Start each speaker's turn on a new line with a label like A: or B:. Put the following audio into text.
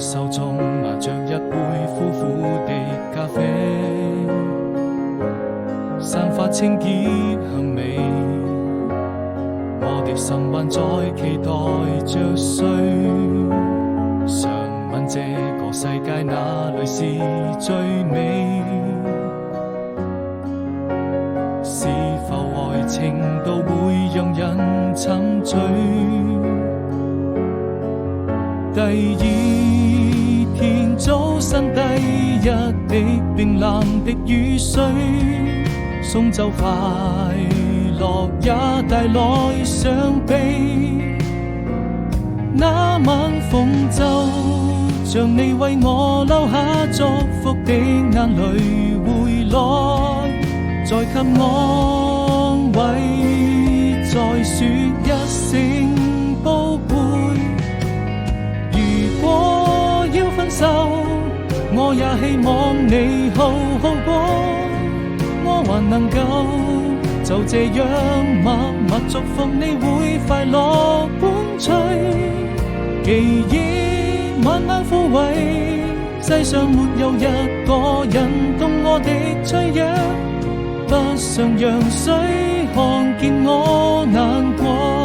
A: 手中拿着一杯苦苦的咖啡，散發清潔香味。我的心還在期待着誰，想問這個世界哪裏是最美？是否愛情都會讓人沉醉？第二天早晨，第一滴冰冷的雨水，送走快樂也帶來傷悲。那晚風就像你為我留下祝福的眼淚回來，再給安慰，再說一聲寶貝。如果要分手，我也希望你好好過，我還能夠就這樣默默祝福你會快樂伴隨。記憶慢慢枯萎，世上沒有一個人懂我的脆弱，不想讓誰看見我難過。